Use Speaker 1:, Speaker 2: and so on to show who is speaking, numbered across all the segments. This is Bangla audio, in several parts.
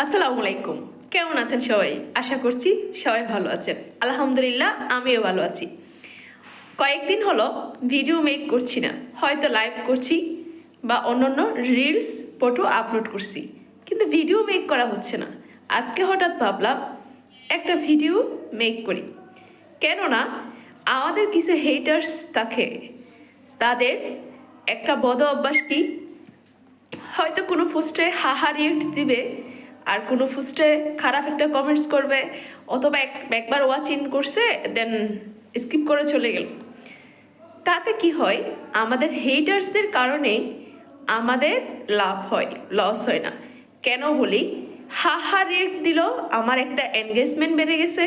Speaker 1: আসসালামু আলাইকুম। কেমন আছেন সবাই? আশা করছি সবাই ভালো আছেন। আলহামদুলিল্লাহ আমিও ভালো আছি। কয়েকদিন হলো ভিডিও মেক করছি না, হয়তো লাইভ করছি বা অন্যান্য রিলস ফটো আপলোড করছি, কিন্তু ভিডিও মেক করা হচ্ছে না। আজকে হঠাৎ ভাবলাম একটা ভিডিও মেক করি, কেননা আমাদের কিছু হেটার্স থাকে, তাদের একটা বদ অভ্যাস কি, হয়তো কোনো পোস্টে হাহা রিয়েক্ট দিবে আর কোনো পোস্টে খারাপ একটা কমেন্টস করবে, অথবা একবার ওয়াচ ইন করছে দেন স্কিপ করে চলে গেল। তাতে কি হয়, আমাদের হেটার্সদের কারণে আমাদের লাভ হয়, লস হয় না। কেন বলি, হাহা রিয়েক্ট দিল, আমার একটা এনগেজমেন্ট বেড়ে গেছে,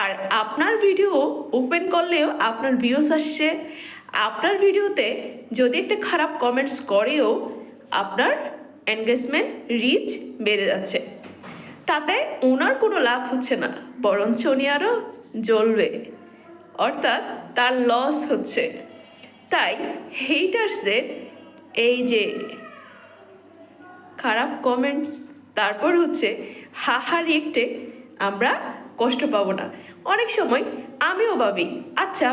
Speaker 1: আর আপনার ভিডিও ওপেন করলেও আপনার ভিউস আসছে। আপনার ভিডিওতে যদি একটা খারাপ কমেন্টস করেও আপনার এনগেজমেন্ট রিচ বেড়ে যাচ্ছে। তাতে ওনার কোনো লাভ হচ্ছে না, বরঞ্চ উনি আরও জ্বলবে, অর্থাৎ তার লস হচ্ছে। তাই হেটার্সদের এই যে খারাপ কমেন্টস, তারপর হচ্ছে হাহা রিয়েক্টে আমরা কষ্ট পাবো না। অনেক সময় আমিও ভাবি, আচ্ছা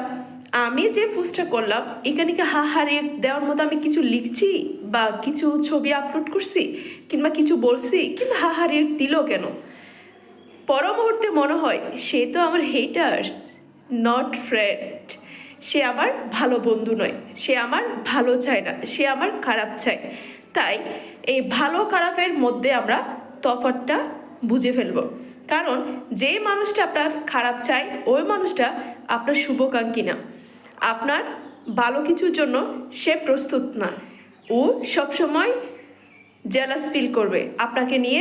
Speaker 1: আমি যে পোস্টটা করলাম এখানে কি হাহা রিয়েক্ট দেওয়ার মতো আমি কিছু লিখছি বা কিছু ছবি আপলোড করছি কিংবা কিছু বলছি, কিন্তু হাহা রিয়েক্ট দিল কেন? পর মুহূর্তে মনে হয় সে তো আমার হেটার্স, নট ফ্রেন্ড। সে আমার ভালো বন্ধু নয়, সে আমার ভালো চায় না, সে আমার খারাপ চায়। তাই এই ভালো খারাপের মধ্যে আমরা তফাৎটা বুঝে ফেলব। কারণ যে মানুষটা আপনার খারাপ চায় ওই মানুষটা আপনার শুভকাঙ্ক্ষী না, আপনার ভালো কিছুর জন্য সে প্রস্তুত না। ও সবসময় জেলাস ফিল করবে আপনাকে নিয়ে।